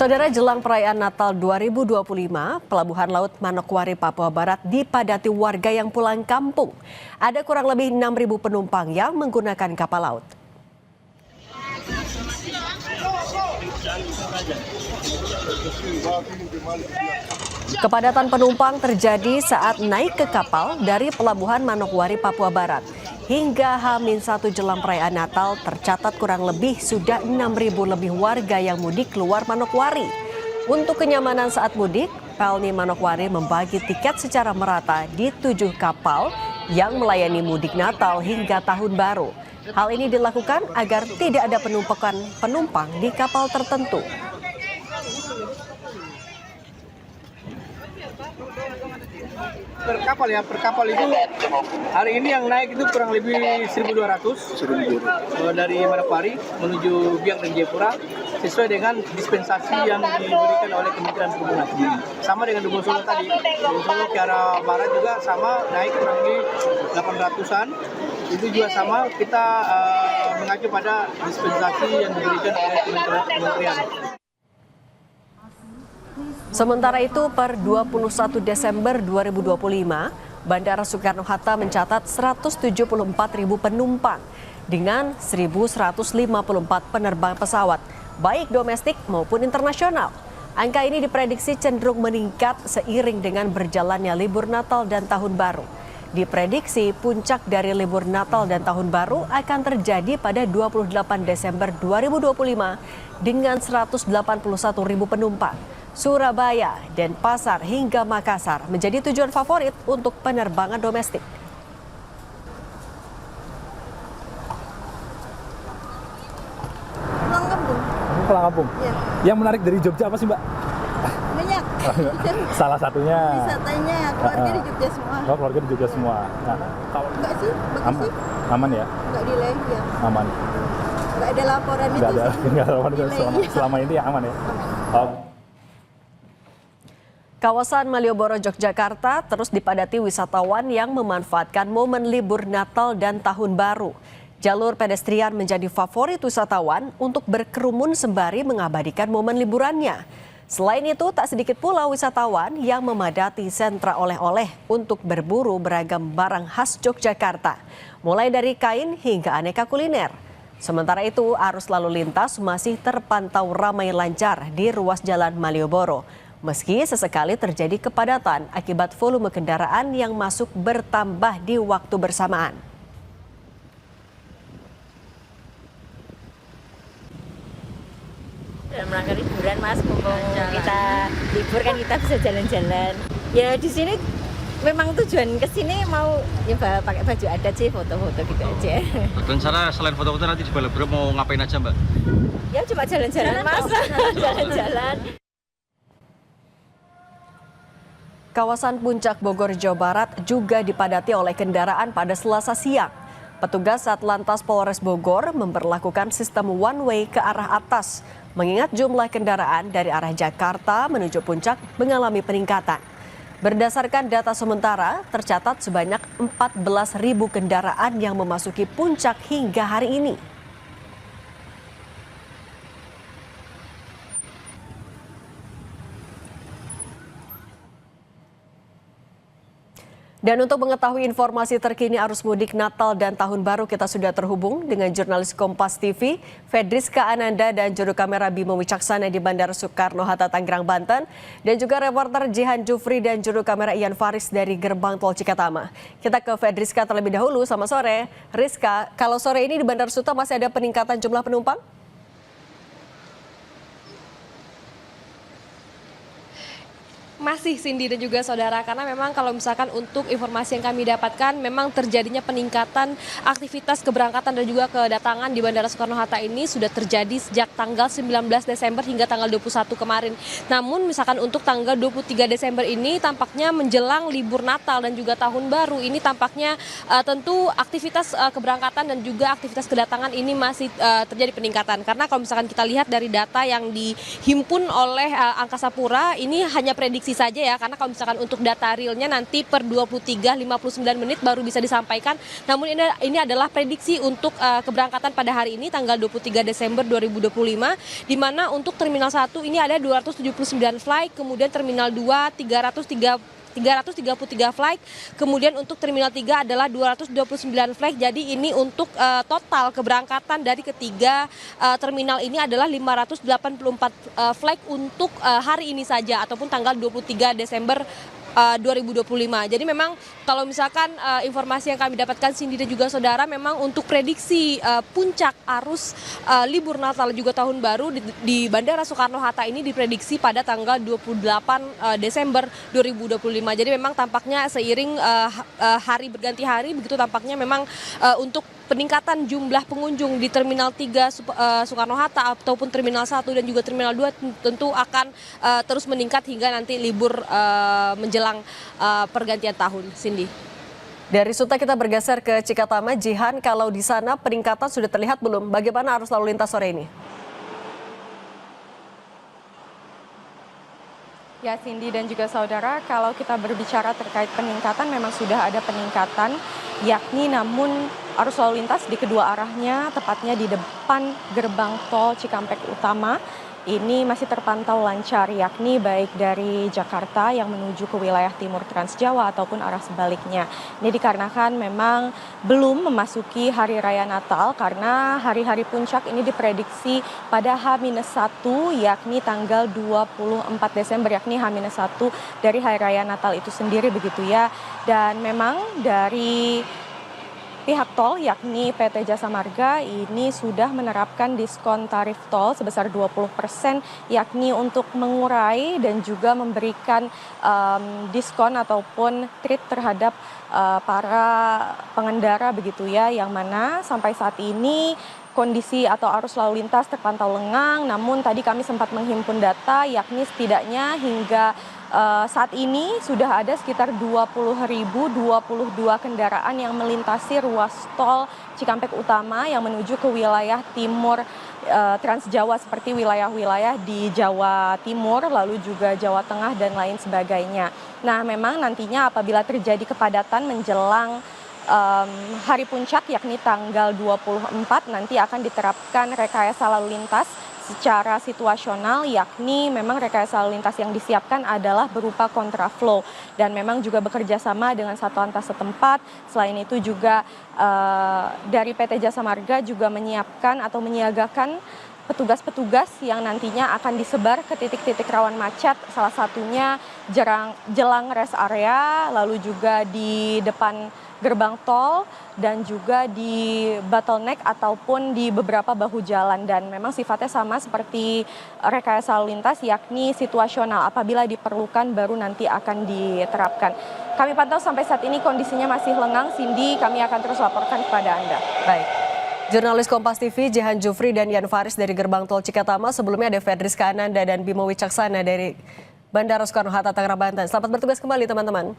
Saudara, jelang perayaan Natal 2025, Pelabuhan Laut Manokwari, Papua Barat dipadati warga yang pulang kampung. Ada kurang lebih 6.000 penumpang yang menggunakan kapal laut. Kepadatan penumpang terjadi saat naik ke kapal dari Pelabuhan Manokwari, Papua Barat. Hingga H-1 jelang perayaan Natal tercatat kurang lebih sudah 6.000 lebih warga yang mudik keluar Manokwari. Untuk kenyamanan saat mudik, Pelni Manokwari membagi tiket secara merata di 7 kapal yang melayani mudik Natal hingga Tahun Baru. Hal ini dilakukan agar tidak ada penumpukan penumpang di kapal tertentu. Per kapal itu hari ini yang naik itu kurang lebih 1.200 dari Manokwari menuju Biak dan Jayapura sesuai dengan dispensasi yang diberikan oleh Kementerian Perhubungan. Sama dengan Dumbo Solo tadi, Dumbo Solo ke arah barat juga sama naik kurang lebih 800-an. Itu juga sama, kita mengacu pada dispensasi yang diberikan oleh Kementerian. Sementara itu, per 21 Desember 2025, Bandara Soekarno-Hatta mencatat 174.000 penumpang dengan 1.154 penerbangan pesawat, baik domestik maupun internasional. Angka ini diprediksi cenderung meningkat seiring dengan berjalannya libur Natal dan Tahun Baru. Diprediksi puncak dari libur Natal dan Tahun Baru akan terjadi pada 28 Desember 2025 dengan 181.000 penumpang. Surabaya, Denpasar hingga Makassar menjadi tujuan favorit untuk penerbangan domestik. Pulang kampung. Pulang kampung? Ya. Yang menarik dari Jogja apa sih, Mbak? Banyak. Salah satunya. Wisatanya keluarga di Jogja semua. Oh, keluarga di Jogja semua. Nah, Enggak sih, bagus sih. Aman ya? Enggak delay ya. Aman. Enggak ada laporan itu Enggak ada, sih. enggak ada laporan Delay. selama ini ya aman ya? Aman. Kawasan Malioboro, Yogyakarta terus dipadati wisatawan yang memanfaatkan momen libur Natal dan Tahun Baru. Jalur pedestrian menjadi favorit wisatawan untuk berkerumun sembari mengabadikan momen liburannya. Selain itu, tak sedikit pula wisatawan yang memadati sentra oleh-oleh untuk berburu beragam barang khas Yogyakarta, mulai dari kain hingga aneka kuliner. Sementara itu, arus lalu lintas masih terpantau ramai lancar di ruas jalan Malioboro. Meski sesekali terjadi kepadatan akibat volume kendaraan yang masuk bertambah di waktu bersamaan. Dalam rangka liburan, Mas, mumpung kita libur kan kita bisa jalan-jalan. Ya di sini memang tujuan ke sini mau nyoba pakai baju adat sih, foto-foto gitu aja. Rencana selain foto-foto nanti di Malioboro mau ngapain aja, Mbak? Ya cuma jalan-jalan, Mas. Jalan-jalan. Kawasan Puncak Bogor, Jawa Barat juga dipadati oleh kendaraan pada Selasa siang. Petugas Satlantas Polres Bogor memberlakukan sistem one way ke arah atas, mengingat jumlah kendaraan dari arah Jakarta menuju Puncak mengalami peningkatan. Berdasarkan data sementara, tercatat sebanyak 14.000 kendaraan yang memasuki Puncak hingga hari ini. Dan untuk mengetahui informasi terkini arus mudik Natal dan Tahun Baru, kita sudah terhubung dengan jurnalis Kompas TV, Fedriska Ananda, dan juru kamera Bimo Wicaksana di Bandara Soekarno-Hatta, Tangerang, Banten, dan juga reporter Jihan Jufri dan juru kamera Ian Faris dari Gerbang Tol Cikatama. Kita ke Fedriska terlebih dahulu. Selamat sore, Rizka. Kalau sore ini di Bandara Suta masih ada peningkatan jumlah penumpang? Masih, Cindy dan juga saudara, karena memang kalau misalkan untuk informasi yang kami dapatkan memang terjadinya peningkatan aktivitas keberangkatan dan juga kedatangan di Bandara Soekarno-Hatta ini sudah terjadi sejak tanggal 19 Desember hingga tanggal 21 kemarin. Namun misalkan untuk tanggal 23 Desember ini tampaknya menjelang libur Natal dan juga Tahun Baru ini tampaknya tentu aktivitas keberangkatan dan juga aktivitas kedatangan ini masih terjadi peningkatan. Karena kalau misalkan kita lihat dari data yang dihimpun oleh Angkasa Pura, ini hanya prediksi prediksi saja ya, karena kalau misalkan untuk data realnya nanti per 23.59 menit baru bisa disampaikan. Namun ini adalah prediksi untuk keberangkatan pada hari ini tanggal 23 Desember 2025, di mana untuk Terminal 1 ini ada 279 flight, kemudian Terminal 2 333 flight, kemudian untuk Terminal 3 adalah 229 flight. Jadi ini untuk total keberangkatan dari ketiga terminal ini adalah 584 flight untuk hari ini saja ataupun tanggal 23 Desember 2025. Jadi memang kalau misalkan informasi yang kami dapatkan Cindy dan juga saudara, memang untuk prediksi puncak arus libur Natal juga Tahun Baru di Bandara Soekarno-Hatta ini diprediksi pada tanggal 28 Desember 2025. Jadi memang tampaknya seiring hari berganti hari begitu, tampaknya memang untuk peningkatan jumlah pengunjung di Terminal 3 Soekarno-Hatta ataupun Terminal 1 dan juga Terminal 2 tentu akan terus meningkat hingga nanti libur menjelang pergantian tahun. Cindy. Dari Suta kita bergeser ke Cikatama. Jihan, kalau di sana peningkatan sudah terlihat belum? Bagaimana arus lalu lintas sore ini? Ya, Cindy dan juga saudara, kalau kita berbicara terkait peningkatan, memang sudah ada peningkatan, yakni namun arus lalu lintas di kedua arahnya, tepatnya di depan gerbang tol Cikampek Utama, ini masih terpantau lancar, yakni baik dari Jakarta yang menuju ke wilayah timur Trans Jawa ataupun arah sebaliknya. Ini dikarenakan memang belum memasuki Hari Raya Natal, karena hari-hari puncak ini diprediksi pada H-1, yakni tanggal 24 Desember, yakni H-1 dari Hari Raya Natal itu sendiri begitu ya. Dan memang dari pihak tol yakni PT Jasa Marga ini sudah menerapkan diskon tarif tol sebesar 20%, yakni untuk mengurai dan juga memberikan diskon ataupun treat terhadap para pengendara begitu ya, yang mana sampai saat ini kondisi atau arus lalu lintas terpantau lengang. Namun tadi kami sempat menghimpun data, yakni setidaknya hingga saat ini sudah ada sekitar 20.022 kendaraan yang melintasi ruas tol Cikampek Utama yang menuju ke wilayah timur Trans Jawa, seperti wilayah-wilayah di Jawa Timur, lalu juga Jawa Tengah dan lain sebagainya. Nah, memang nantinya apabila terjadi kepadatan menjelang hari puncak yakni tanggal 24, nanti akan diterapkan rekayasa lalu lintas secara situasional, yakni memang rekayasa lalu lintas yang disiapkan adalah berupa kontraflow dan memang juga bekerja sama dengan satuan tas setempat. Selain itu juga dari PT Jasa Marga juga menyiapkan atau menyiagakan petugas-petugas yang nantinya akan disebar ke titik-titik rawan macet, salah satunya jelang rest area, lalu juga di depan gerbang tol dan juga di bottleneck ataupun di beberapa bahu jalan, dan memang sifatnya sama seperti rekayasa lalu lintas, yakni situasional, apabila diperlukan baru nanti akan diterapkan. Kami pantau sampai saat ini kondisinya masih lengang. Cindy, kami akan terus laporkan kepada Anda. Baik. Jurnalis Kompas TV Jihan Jufri dan Yan Faris dari gerbang tol Cikatama. Sebelumnya ada Fedriska Ananda dan Bimo Wicaksana dari Bandara Soekarno-Hatta Tangerang, Banten. Selamat bertugas kembali teman-teman.